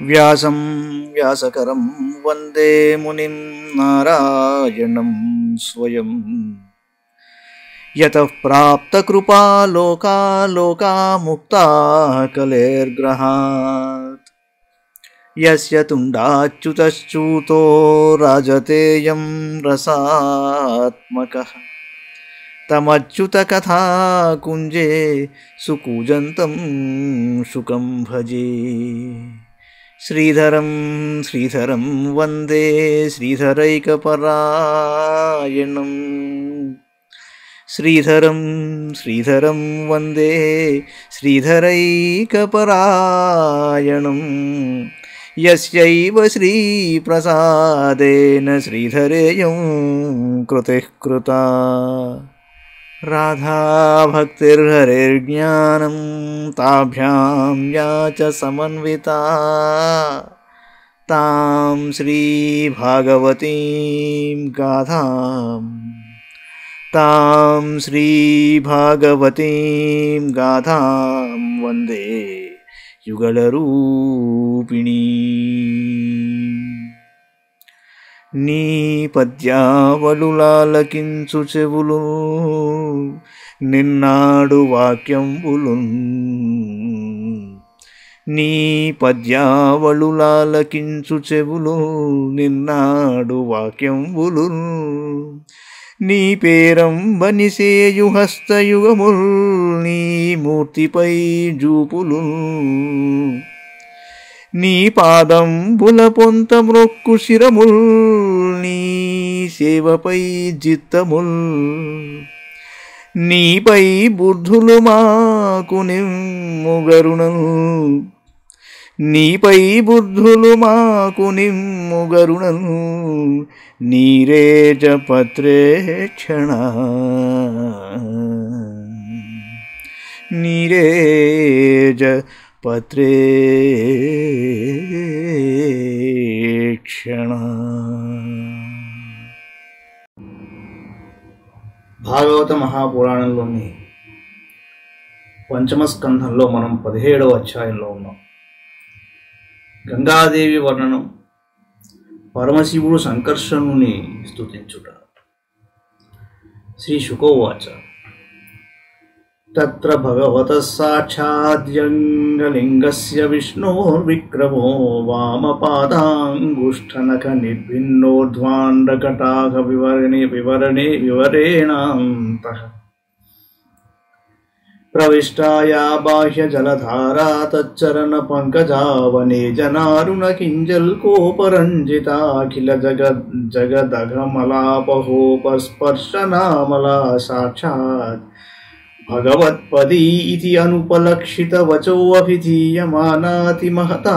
వ్యాసం వ్యాసకరం వందే మునిం నారాయణం స్వయం. యతః ప్రాప్తకృపా లోకా లోకా ముక్తాః కలేర్గ్రహాత్. యస్య తుండాచ్యుతశ్చ్యుతో రాజతేయం రసాత్మకః. తమచ్యుతకథా కుంజే సుకూజంతం శుకం భజే. శ్రీధరం శ్రీధరం వందే శ్రీధరైకపరాయణం. శ్రీధరం శ్రీధరం వందే శ్రీధరైకపరాయణం. యస్యైవ శ్రీప్రసాదేన శ్రీధరేయం కృతిః కృతా. రాధా భక్తిర్హరిర్జ్ఞానం తాభ్యాం యా చ సమన్వితా. తాం శ్రీ భాగవతీం గాథాం తాం శ్రీ భాగవతీం గాథాం వందే యుగళరూపిణీ. నీ పద్యావళులాలకించు చెవులు నిన్నాడు వాక్యంబులు. నీ పద్యావళులాలకించు చెవులు నిన్నాడు వాక్యంబులు. నీ పేరంబనిసేయు హస్తయుగముల్ నీ మూర్తిపై జూపులు. నీ పాదంబుల పొంత మ్రొక్కు శిరముల్ నీ సేవపై జిత్తముల్. నీపై బుద్ధులు మాకు నిమ్ముగరుణం. నీపై బుద్ధులు మాకు నిమ్ముగరుణం. నీరేజ పత్రేక్షణ నీరేజ పత్రేక్షణ. భాగవత మహాపురాణంలోని పంచమ స్కంధంలో మనం 17వ అధ్యాయంలో ఉన్నాం. గంగాదేవి వర్ణనం, పరమశివుడు సంకర్షణుని స్తుతించుట. శ్రీ శుకోవాచ. తత్ర భగవతః సాక్షాద్యంగలింగస్య విష్ణోర్విక్రమో వామపాదాంగుష్ఠనఖ నిర్భిన్నోర్ధ్వాండకటాక వివరేణాంతః. ప్రవిష్టాయా బాహ్య జలధారా తచ్చరణ పంకజావనే జనారుణ కింజల్కోపరంజితాఖిల జగదఘమలాపహోపస్పర్శనామలా సాక్షాత్ భగవత్పదీ ఇతి అనుపలక్షిత వచోऽభిధీయమానాతి మహతా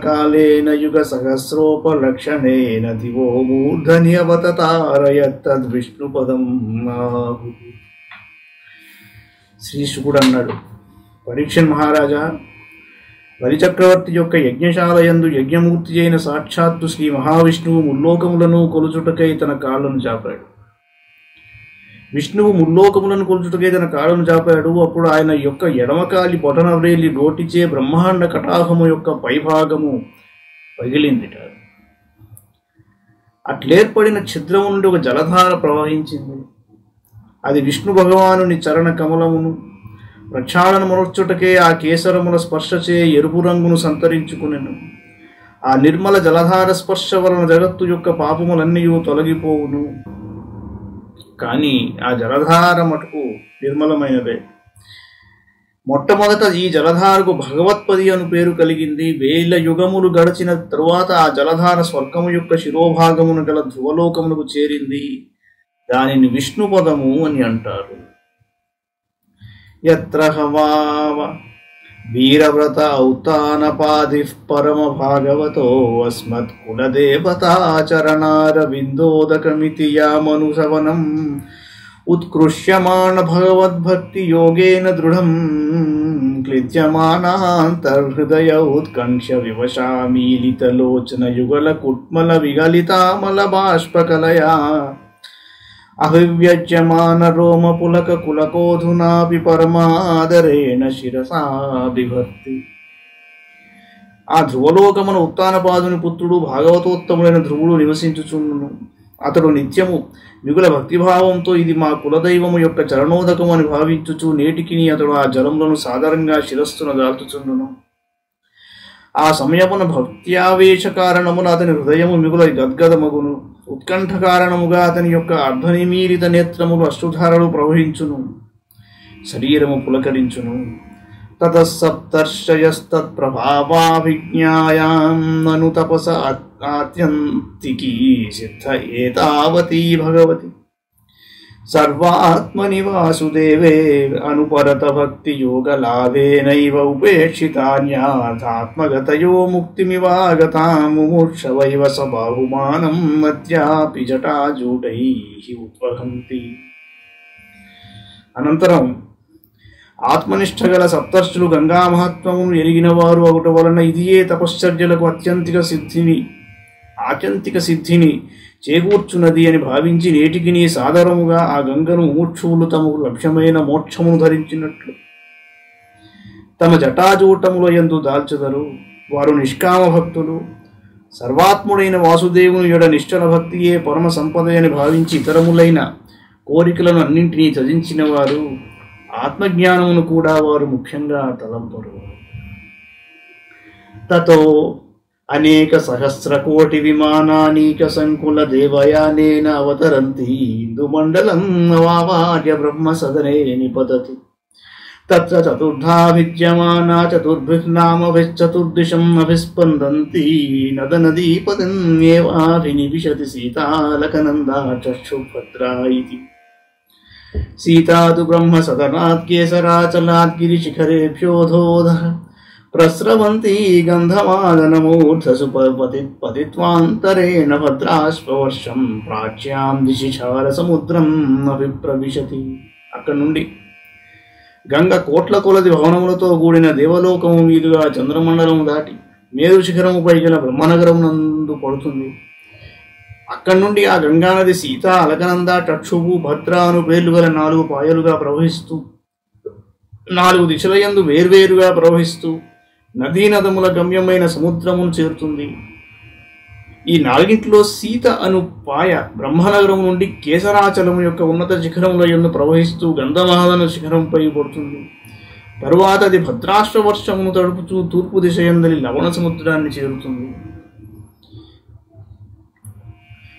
కాలేన యుగ సహస్రోపలక్షణేన దివో మూర్ధన్యవతతారయత్తద్విష్ణుపదం ఆహు. శ్రీ శుకుడు అన్నాడు, పరీక్షణ్ మహారాజా, బలిచక్రవర్తి యొక్క యజ్ఞశాలయందు యజ్ఞమూర్తి అయిన సాక్షాత్తు శ్రీ మహావిష్ణువు ముల్లోకములను కొలుచుటకై తన కాళ్ళను చాపాడు. విష్ణువు ముల్లోకములను కొలుచుటకై తన కాళ్ళను చాపాడు. అప్పుడు ఆయన యొక్క ఎడమకాలి బొటన వ్రేలి నోటిచే బ్రహ్మాండ కటాహము యొక్క పైభాగము పగిలిందిట. అట్లేర్పడిన ఛిద్రము నుండి ఒక జలధార ప్రవహించింది. అది విష్ణు భగవానుని చరణ కమలమును ప్రక్షాళన మొరచుటకే ఆ కేసరముల స్పర్శచే ఎరుపు రంగును సంతరించుకునెను. ఆ నిర్మల జలధార స్పర్శ వలన జగత్తు యొక్క పాపములన్నీ తొలగిపోవును. కానీ ఆ జలధార మటుకు నిర్మలమైనదే. మొట్టమొదట ఈ జలధారకు భగవత్పది అను పేరు కలిగింది. 1000 యుగములు గడిచిన తరువాత ఆ జలధార స్వర్గము యొక్క శిరోభాగమును గల ధ్రువలోకమునకు చేరింది. దానిని విష్ణుపదము అని అంటారు. యత్ర హవావ వీరవ్రత ఔతానపాది పరమ భాగవతో అస్మత్ కులదేవతాచరణారవిందోదకమితి యామనుసవనం ఉత్కృష్యమాణ భగవద్భక్తి యోగేన దృఢం క్లిద్యమానాంతర్హృదయ ఉత్కంక్ష వివశామీలితలోచన యుగల కుట్మల విగలితామల బాష్పకలయా అభివ్యజ్యమాన రోమ పులక కులకోధునాపి పరమాదరేణ శిరసా బిభర్తి. ఆ ధ్రువలోకమున ఉత్తానపాదుని పుత్రుడు భాగవతోత్తముడైన ధ్రువుడు నివసించుచుండును. అతడు నిత్యము మిగుల భక్తిభావంతో ఇది మా కులదైవము యొక్క చరణోదకము అని భావించుచు నేటికి అతడు ఆ జలములను సాధారణంగా శిరస్సున దాల్చుచుండును. ఆ సమయమున భక్త్యావేశ కారణమున అతని హృదయము మిగుల గద్గదమగును. ఉత్కంఠ కారణముగా అతని యొక్క అర్ధనిమీలిత నేత్రములు అశ్రుధారలు ప్రవహించును, శరీరము పులకరించును. తతసప్తర్షయస్తత్ప్రభావాభిజ్ఞాయాం నను తపస ఆత్యంతికీ సిద్ధ ఏతావతీ భగవతి సర్వాత్మని వాసుదేవే అనుపరత భక్తి యోగ లాభేనైవ ఉపేక్షితాన్యాథాత్మగతయో ముక్తిమివాగతాం ముముక్షవైవ స బాహుమానం అద్యాపి జటాజూటైః ఉద్వహంతి. అనంతరం ఆత్మనిష్ట గల సప్తర్షులు గంగా మహత్వమును ఎరిగిన వారు అగుట వలన ఇదియే తపశ్చర్యలకు ఆత్యంతిక సిద్ధిని చేకూర్చున్నది అని భావించి నేటికి సాదరముగా ఆ గంగను ముముక్షువులు తమకు లక్ష్యమైన మోక్షమును ధరించినట్లు తమ జటాజూటముల యందు దాల్చెదరు. వారు నిష్కామ భక్తులు. సర్వాత్ముడైన వాసుదేవుని యొడ నిశ్చల భక్తియే పరమ సంపద అని భావించి ఇతరములైన కోరికలను అన్నింటినీ త్యజించిన వారు. ఆత్మజ్ఞానమును కూడా వారు ముఖ్యంగా తలంపరు. తతో అనేక సహస్రకోటి విమానానీక సంకుల దేవయానేన అవతరంతి ఇందుమండలం వావార్య బ్రహ్మ సదనే నిపతతి. తత్ర చతుర్ధా విద్యమానా చతుర్భిర్నామభిశ్చతుర్దిశం అభిస్పందంతి నదనదీపతిన్యేవాభినివిశతి సీతాలకనందా చక్షుభద్రా ఇతి. సీతా తు బ్రహ్మ సదనాత్ కేసరాచలాత్ గిరిశిఖరేభ్యోధోధః ప్రస్రవంతి గంధమాదనమూర్ధసు పతిత్వాంతరేణ భద్రాశ్వవర్షం ప్రాచ్యాం దిశి ఛార సముద్రం అభిప్రవిశతి. అక్కడి నుండి గంగ కోట్ల కొలది భవనములతో కూడిన దేవలోకము మీదుగా చంద్రమండలము దాటి మేరు శిఖరముపై గల బ్రహ్మనగరం నందు పడుతుంది. అక్కడి నుండి ఆ గంగానది సీత, అలకనంద, చక్షువు, భద్ర అను పేర్లు గల 4 పాయలుగా ప్రవహిస్తూ 4 దిశలయందు వేర్వేరుగా ప్రవహిస్తూ నదీనదముల గమ్యమైన సముద్రమును చేరుతుంది. ఈ 4ంటిలో సీత అను పాయ బ్రహ్మనగరం నుండి కేసరాచలము యొక్క ఉన్నత శిఖరముల యందు ప్రవహిస్తూ గంధమాదన శిఖరంపై పడుతుంది. తరువాత అది భద్రాశ్వవర్షమును తడుపుతూ తూర్పు దిశ యందలి లవణ సముద్రాన్ని చేరుతుంది.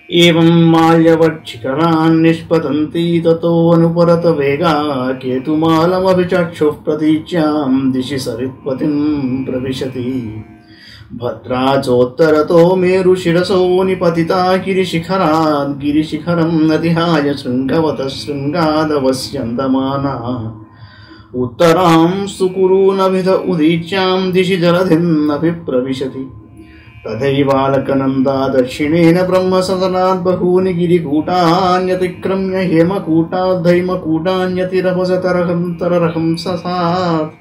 ఏవం మాల్యవచ్చికరాన్ నిష్పతంతి తతో అనుపరత వేగా కేతుమాలమభిచక్షుః ప్రతీచ్యాం దిశి సరిత్పతిం ప్రవిశతి. భద్రాచోత్తరతో మేరు శిరసో నిపతితా గిరిశిఖరం నదిహాయ శృంగవత శృంగాదవస్యందమానా. ఉత్తరాం సుకురూనభిధ ఉదీచ్యాం దిశి జలధిన్నభిప్రవిశతి. తథైవాలకనందా దక్షిణేన బ్రహ్మసదనాత్ బహూని గిరికూటాన్యతిక్రమ్య హేమకూటాద్ధైమకూటాన్యతిరభసతరహం ససాత్.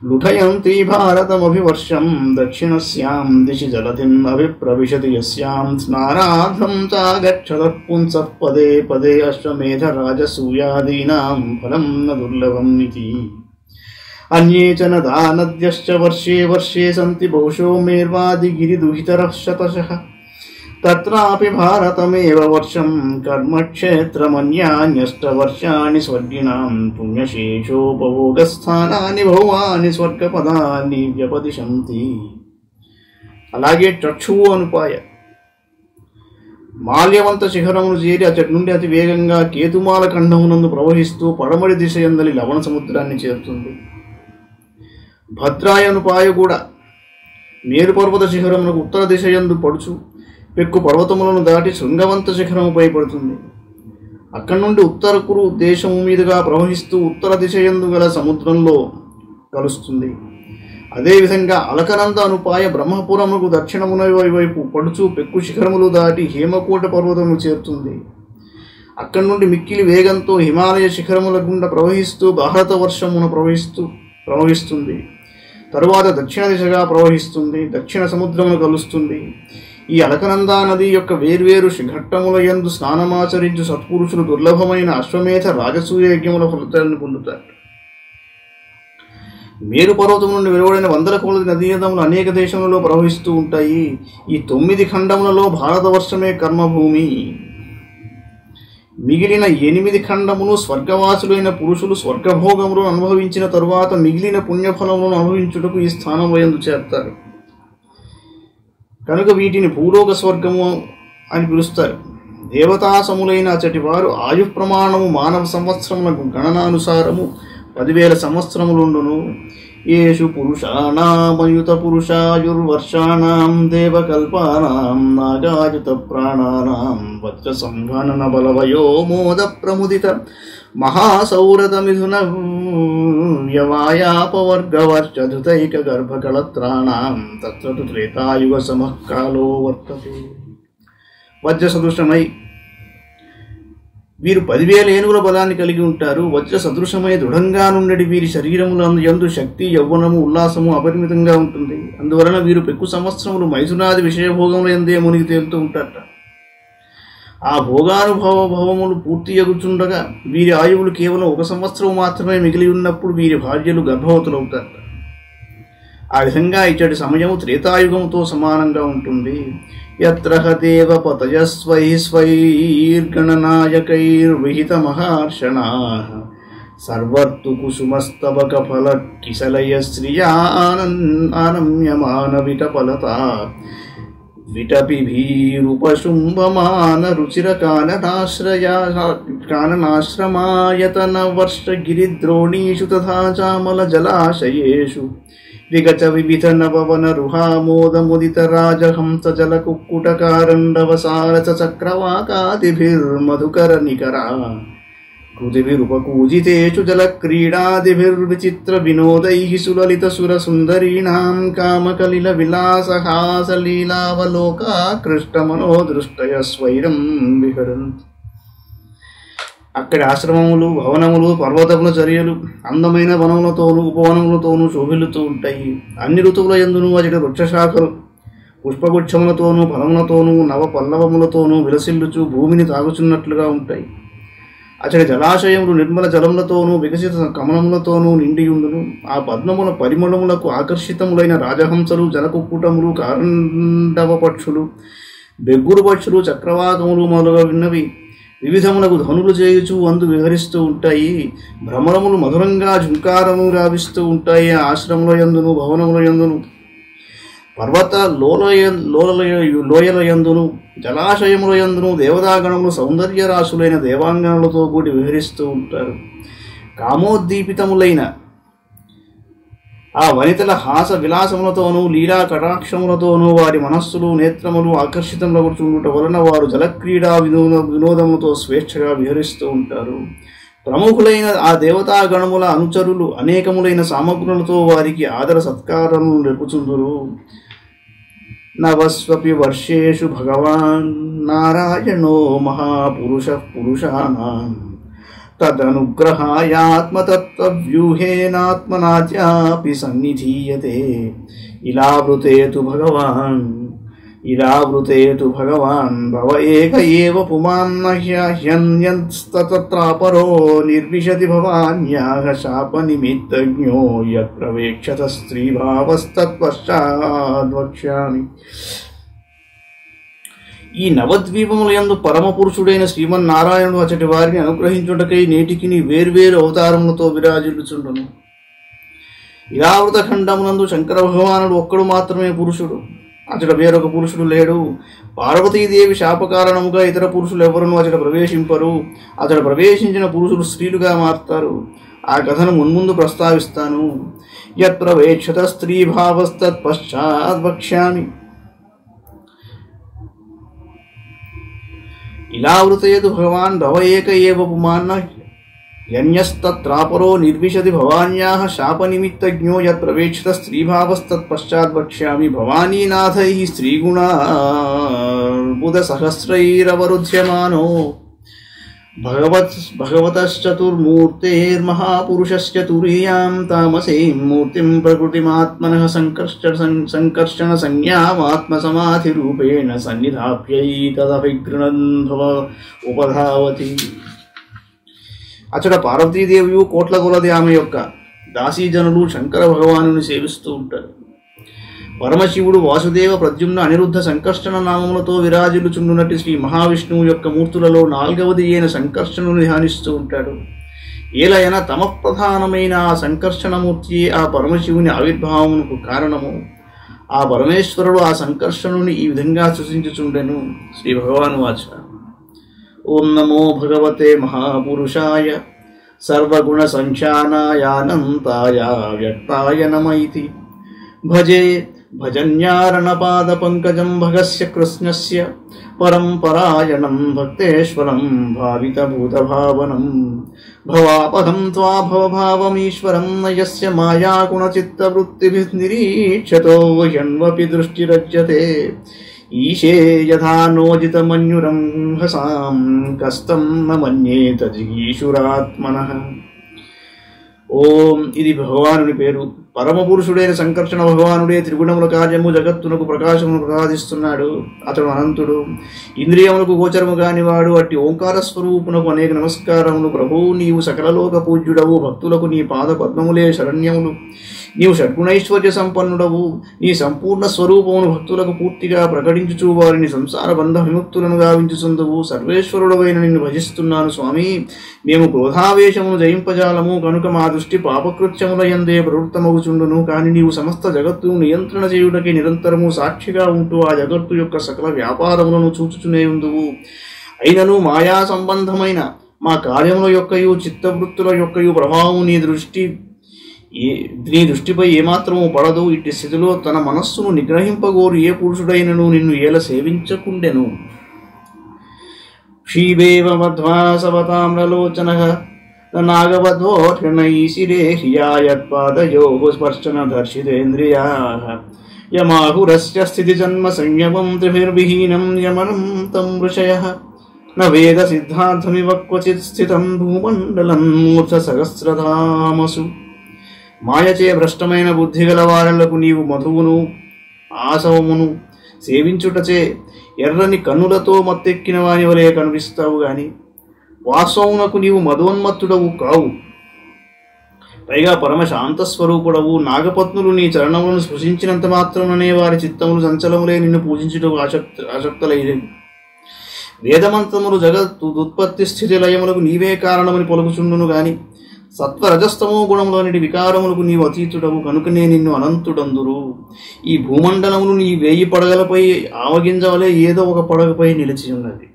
లుఠయంతి భారతమభివర్షం దక్షిణస్యాం దిశి జలధిం అభిప్రవిశతి. యస్యాం స్నానార్థం చాగచ్చతః పుంసః పదే పదే అశ్వమేధ రాజసూయాదీనాం ఫలం న దుర్లభం ఇతి. అన్యే చ నదా నద్యశ్చ వర్షే వర్షే సంతి బహుశో మేర్వాదిగిరిదుహితరః శతశః. తత్రాపి భారతమేవ వర్షం కర్మక్షేత్రమన్యాన్యష్టవర్షాణి స్వర్గిణాం పుణ్యశేషోపభోగస్థానాని భౌమాని స్వర్గపదాన్ని వ్యపదిశంతి. అలాగే చక్షువు అనుపాయ మాల్యవంత శిఖరమును చేరి అచ్చటి నుండి అతి వేగంగా కేతుమాల ఖండమునందు ప్రవహిస్తూ పడమడి దిశ యందలి లవణ సముద్రాన్ని చేరుతుంది. భద్రాయనుపాయ కూడా మేరు పర్వత శిఖరమునకు ఉత్తర దిశ యందు పడుచు పెక్కు పర్వతములను దాటి శృంగవంత శిఖరముపై పడుతుంది. అక్కడి నుండి ఉత్తర కురు దేశము మీదుగా ప్రవహిస్తూ ఉత్తర దిశ యందు గల సముద్రంలో కలుస్తుంది. అదేవిధంగా అలకనంద అనుపాయ బ్రహ్మపురముకు దక్షిణమున వైపు పడుచు పెక్కు శిఖరములు దాటి హేమకూట పర్వతమును చేరుతుంది. అక్కడి నుండి మిక్కిలి వేగంతో హిమాలయ శిఖరముల గుండా ప్రవహిస్తూ భారత వర్షమును ప్రవహిస్తుంది. తరువాత దక్షిణ దిశగా ప్రవహిస్తుంది, దక్షిణ సముద్రమును కలుస్తుంది. ఈ అలకనందా నది యొక్క వేర్వేరు ఘట్టముల యందు స్నానమాచరించు సత్పురుషులు దుర్లభమైన అశ్వమేధ రాజసూయ యజ్ఞముల ఫలితాలను పొందుతారు. మేరు పర్వతం నుండి వెలువడిన వందల కొలది నదీనదములు అనేక దేశములలో ప్రవహిస్తూ ఉంటాయి. ఈ 9 ఖండములలో భారతవర్షమే కర్మభూమి. మిగిలిన 8 ఖండములు స్వర్గవాసులైన పురుషులు స్వర్గభోగములను అనుభవించిన తరువాత మిగిలిన పుణ్యఫలములను అనుభవించుటకు ఈ స్థానంలో యందు చేస్తారు. కనుక వీటిని భూలోక స్వర్గము అని పిలుస్తారు. దేవతాసములైన అచటి వారు ఆయు ప్రమాణము మానవ సంవత్సరములకు గణనానుసారము 10,000 సంవత్సరములుండును. ఏషు పురుషాణామయుత పురుషాయుర్వర్షాణం దేవకల్పానాం నాగాయుత ప్రాణానాం వజ్ర సంఘనన బలవయో మోద ప్రముదిత మహాసౌరత మిథున వ్యవాయాపవర్గవర్షధృతైక గర్భకళత్రాణాం తత్ర తు త్రేతాయుగ సమకాలో వర్తతే. వజ్ర సదృశమై వీరు 10,000 ఏనుగుల బలాన్ని కలిగి ఉంటారు. వజ్ర సదృశమై దృఢంగా నుండి వీరి శరీరములందు యందు శక్తి, యౌవనము, ఉల్లాసము అపరిమితంగా ఉంటుంది. అందువలన వీరు పెక్కు సంవత్సరములు మైథునాది విషయభోగముల యందే మునిగి తేలుతూ ఉంటారట. ఆ భోగానుభవములు పూర్తి ఎగుచుండగా వీరి ఆయువులు కేవలం 1 సంవత్సరం మాత్రమే మిగిలి ఉన్నప్పుడు వీరి భార్యలు గర్భవతులవుతారట. ఆ విధంగా ఇచ్చటి సమయము త్రేతాయుగముతో సమానంగా ఉంటుంది. యత్ర దేవపతయస్వైర్గణనాయకైర్విహిత మహర్షణాః సర్వర్తు కుసుమస్తబక ఫల కిసలయ శ్రియానమ్యమాన విటపలతా విటపిభీరుపశుంభమాన రుచిర కాననాశ్రమాయతన వర్ష గిరిద్రోణీషు తథా చామల జలాశయేషు విగత వివిధ నవవన రుహామోదముదిత రాజహంస జల కుక్కుటకారండవసారస చక్రవాకాదిభిర్మధుకర నికరా కృతిభిరుపకూజితేషు జల క్రీడాదిభిర్విచిత్ర వినోదైః సులలిత సుర సుందరీణాం కామకలిల విలాసహాసలీలావలోకా కృష్టమనోదృష్టయ స్వైరం విహరంతి. అక్కడి ఆశ్రమములు, భవనములు, పర్వతముల చర్యలు అందమైన వనములతోనూ ఉపవనములతోనూ శోభిల్లుతూ ఉంటాయి. అన్ని ఋతువుల యందును అచట వృక్షశాఖలు పుష్పగుచ్ఛములతోనూ ఫలములతోనూ నవ పల్లవములతోనూ విలసిల్లుచు భూమిని తాగుచున్నట్లుగా ఉంటాయి. అచటి జలాశయములు నిర్మల జలములతోనూ వికసిత కమలములతోనూ నిండియుండును. ఆ పద్మముల పరిమళములకు ఆకర్షితములైన రాజహంసలు, జలకుక్కుటములు, కారండవ పక్షులు, బెగ్గురు పక్షులు, చక్రవాకములు మొదలగున్నవి వివిధములకు ధనులు చేయుచు అందు విహరిస్తూ ఉంటాయి. భ్రమరములు మధురంగా ఝుంకారము గావిస్తూ ఉంటాయి. ఆశ్రముల యందును, భవనముల యందును, పర్వత లోయల యందును, జలాశయముల యందును దేవతాగణములు సౌందర్య రాశులైన దేవాంగనలతో కూడి విహరిస్తూ ఉంటారు. కామోద్దీపితములైన ఆ వనితల హాస విలాసములతోనూ లీలా కటాక్షములతోనూ వారి మనస్సులు, నేత్రములు ఆకర్షితములగుచుండుట వలన వారు జలక్రీడా వినోదములతో స్వేచ్ఛగా విహరిస్తూ ఉంటారు. ప్రముఖులైన ఆ దేవతాగణముల అనుచరులు అనేకములైన సామగ్రులతో వారికి ఆదర సత్కారములు నెరుపుచుందురు. నవస్వపి వర్షేషు భగవాన్ నారాయణో మహాపురుష పురుషానాం తదనుగ్రహాయాత్మతత్వవ్యూహేనాత్మనాత్యాపి సన్నిధీయతే. ఇలావృతే తు భగవాన్ భవ ఏక ఏవ పుమాన్ హ్యన్యస్తత్రాపరో నిర్విశతి భవాన్యాః శాపనిమిత్తజ్ఞో యత్ప్రవేక్షత స్త్రీభావస్తత్పశ్చాద్వక్ష్యామి. ఈ నవద్వీపముల యందు పరమపురుషుడైన శ్రీమన్నారాయణుడు అచటి వారిని అనుగ్రహించుటకై నేటికి వేర్వేరు అవతారములతో విరాజిల్లుచుండును. ఇలావృత ఖండమునందు శంకర భగవానుడు ఒక్కడు మాత్రమే పురుషుడు. అచట వేరొక పురుషుడు లేడు. పార్వతీదేవి శాపకారణముగా ఇతర పురుషులు ఎవరునూ అచట ప్రవేశింపరు. అచట ప్రవేశించిన పురుషులు స్త్రీలుగా మారుతారు. ఆ కథను మున్ముందు ప్రస్తావిస్తాను. యత్ప్రవేక్షత స్త్రీభావస్తత్పశ్చాద్వక్ష్యామి. ఇలావృతేతు భగవాన్ భవ ఏక ఏవ పుమాన్న యన్యస్తత్రాపరో నిర్విశతి భవాన్యాః శాపనిమిత్తజ్ఞో యత్ప్రవేక్షిత స్త్రీభావస్తత్పశ్చాద్వక్ష్యామి. భవానీనాథైః స్త్రీగుణార్బుద సహస్రైరవరుధ్యమానో భగవతశ్చతుర్మూర్తేర్మహాపురుషస్య తురీయాం తామసీం మూర్తిం ప్రకృతిమాత్మనః సంకర్షణ సంజ్ఞామాత్మసమాధిరూపేణ సన్నిధాప్యైతదభిగృణన్ భవ ఉపధావతి. అచట పార్వతీదేవియు కోట్ల కొలది ఆమె యొక్క దాసీజనులు శంకర భగవానుని సేవిస్తూ ఉంటారు. పరమశివుడు వాసుదేవ, ప్రద్యుమ్న, అనిరుద్ధ, సంకర్షణ నామములతో విరాజిల్లుచుండునట్టి శ్రీ మహావిష్ణువు యొక్క మూర్తులలో 4వది అయిన సంకర్షణుని ధ్యానిస్తూ ఉంటాడు. ఏలైనా తమ ప్రధానమైన ఆ సంకర్షణమూర్తి ఆ పరమశివుని ఆవిర్భావమునకు కారణము. ఆ పరమేశ్వరుడు ఆ సంకర్షణుని ఈ విధంగా సృజించుచుండెను. శ్రీ భగవాను వాచ: ఓం నమో భగవతే మహాపురుషాయ సర్వగుణ సంఖ్యానాయానంతాయ వ్యక్తాయ నమైతి భజే భజన్యారణపాద పంకజం భగస్య కృష్ణస్య పరంపరాయణం భక్తేశ్వరం భావితభూతభావనం భవాపహం త్వా భవభావమీశ్వరం నయస్య మాయాగుణచిత్తవృత్తిభిర్నిరీక్షతో హ్యన్వపి దృష్టిరజ్యతే ఈశే యథా నోజితమన్యురం హసాం కస్తం న మన్యేత జిగీషురాత్మనః. ఓం ఇది భగవానుడి పేరు. పరమపురుషుడైన సంకర్షణ భగవానుడే త్రిగుణముల కార్యము జగత్తునకు ప్రకాశమును ప్రసాదిస్తున్నాడు. అతడు అనంతుడు, ఇంద్రియములకు గోచరము కానివాడు. అట్టి ఓంకార స్వరూపునకు అనేక నమస్కారములు. ప్రభువు, నీవు సకలలోక పూజ్యుడవు. భక్తులకు నీ పాద పద్మములే శరణ్యములు. నీవు షడ్గుణైశ్వర్య సంపన్నుడవు. నీ సంపూర్ణ స్వరూపమును భక్తులకు పూర్తిగా ప్రకటించుచు వారిని సంసార బంధ విముక్తులను గావించుచుందువు. సర్వేశ్వరుడవైన నిన్ను భజిస్తున్నాను స్వామి. మేము క్రోధావేశమును జయింపజాలము కనుక మా దృష్టి పాపకృత్యముల యందే ప్రవృత్తమగుచుండును. కాని నీవు సమస్త జగత్తును నియంత్రణ చేయుటకి నిరంతరము సాక్షిగా ఉంటూ ఆ జగత్తు యొక్క సకల వ్యాపారములను చూచుచునే ఉందువు. అయినను మాయా సంబంధమైన మా కార్యముల యొక్కయు చిత్తవృత్తుల యొక్కయు ప్రభావము నీ దృష్టిపై ఏమాత్రము పడదు. ఇట్టి స్థితిలో తన మనస్సును నిగ్రహింపగోరు ఏ పురుషుడైనను నిన్ను ఏల సేవించకుండెను. క్షీభేవ మధ్వాసవతామ్రలోచనః నాగవధ్వోర్ణైశిరే హ్రియాయత్పాదయోః స్పర్శన దర్శితేంద్రియాః యమాహురస్య స్థితిజన్మ సంయమం త్రిభిర్విహీనం యమనం తం ఋషయః న వేద సిద్ధార్థమివ క్వచిత్ స్థితం భూమండలం మూర్ఛ సహస్రధామసు. మాయచే భ్రష్టమైన బుద్ధి గల వారలకు నీవు మధువును ఆసవమును సేవించుటచే ఎర్రని కన్నులతో మత్తెక్కిన వాని వలె కనిపిస్తావు గాని వాస్తవమునకు నీవు మధోన్మత్తుడవు కావు. పైగా పరమశాంతస్వరూపుడవు. నాగపత్నులు నీ చరణములను స్పృశించినంత మాత్రముననే వారి చిత్తములు సంచలములే నిన్ను పూజించుటకు ఆసక్తులైనవి. వేదమంత్రములు జగత్తు ఉత్పత్తి స్థితి లయములకు నీవే కారణమని పలుకుచుండును గాని సత్వరజస్తమో గుణములోని వికారములకు నీవు అతీతుడవు కనుకనే నిన్ను అనంతుడందురు. ఈ భూమండలములు నీ 1000 పడగలపై ఆవగింజవలే ఏదో ఒక పడగపై నిలిచి ఉన్నది.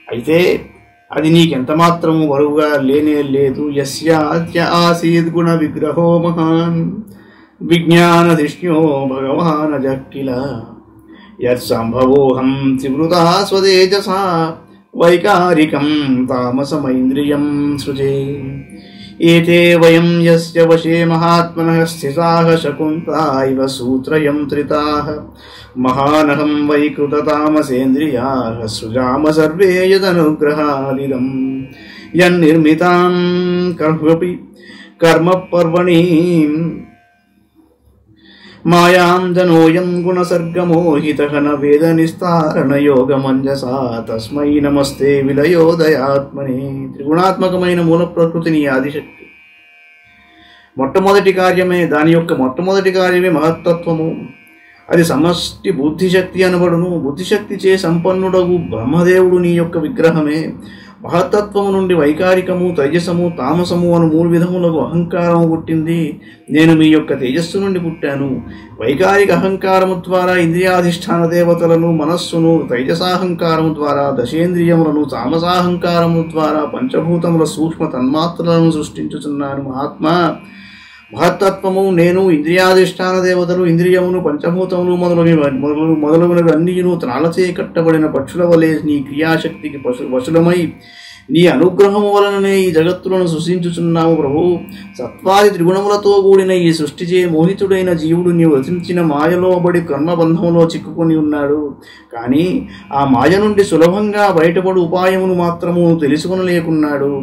అయితే అది నీకెంత మాత్రము బరువుగా లేనే లేదు. యస్యాద్య ఆసీద్ గుణ విగ్రహో మహాన్ విజ్ఞానధిష్ణ్యో భగవాన్ అజక్కిల యత్సంభవోహం త్రివృతా స్వదేజసా వైకారికం తామసమైంద్రియం సృజే. ఏతే వయం యస్య వశే మహాత్మనః స్థితాః శకుంతా ఇవ సూత్రయంత్రితాః మహానహం వై కృతతామసేంద్రియాః సృజామ సర్వే యదనుగ్రహాదిదం యన్నిర్మితాం కర్మ పర్వణి మాయాం జనోయం గుణసర్గమోహితః న వేద నిస్తారణ యోగమంజసా తస్మై నమస్తే విలయోదయాత్మనే. త్రిగుణాత్మకమైన మూల ప్రకృతిని ఆదిశక్తి. దాని యొక్క మొట్టమొదటి కార్యమే మహత్తత్వము. అది సమష్టి బుద్ధిశక్తి అనబడును. బుద్ధిశక్తి చే సంపన్నుడగు బ్రహ్మదేవుడు నీ యొక్క విగ్రహమే. మహత్తత్వము నుండి వైకారికము, తేజసము, తామసము అను 3 విధములకు అహంకారము పుట్టింది. నేను మీ యొక్క తేజస్సు నుండి పుట్టాను. వైకారిక అహంకారము ద్వారా ఇంద్రియాధిష్టాన దేవతలను, మనస్సును, తైజసాహంకారము ద్వారా దశేంద్రియములను, తామసాహంకారము ద్వారా పంచభూతముల సూక్ష్మ తన్మాత్రలను సృష్టించుచున్నాను. మహాత్మా, మహత్తత్వము నేను, ఇంద్రియాధిష్టాన దేవతలు, ఇంద్రియమును, పంచభూతములు మొదలగునవి అన్నియును త్రాళచే కట్టబడిన పక్షుల వలె నీ క్రియాశక్తికి వశులమై నీ అనుగ్రహము వలననే ఈ జగత్తులను సృష్టించుచున్నాము. ప్రభు, సత్వాది త్రిగుణములతో కూడిన ఈ సృష్టిచే మోహితుడైన జీవుడు నీవు రచించిన మాయలో బడి కర్మబంధములో చిక్కుకొని ఉన్నాడు. కానీ ఆ మాయ నుండి సులభంగా బయటపడు ఉపాయమును మాత్రము తెలుసుకొనలేకున్నాడు.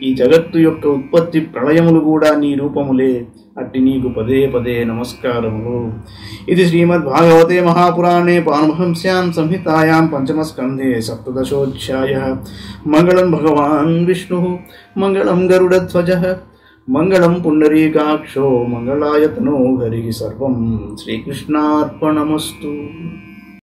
ఈ జగత్తు యొక్క ఉత్పత్తి ప్రళయములు కూడా నీ రూపములే. అట్టి నీకు పదే పదే నమస్కారములు. ఇది శ్రీమద్భాగవతే మహాపురాణే పారమహంస్యాం సంహితాయాం పంచమస్కంధే సప్తదశోధ్యాయః. మంగళం భగవాన్ విష్ణుః మంగళం గరుడధ్వజః మంగళం పుండరీకాక్షో మంగళాయతనో హరి సర్వం శ్రీకృష్ణార్పణమస్తు.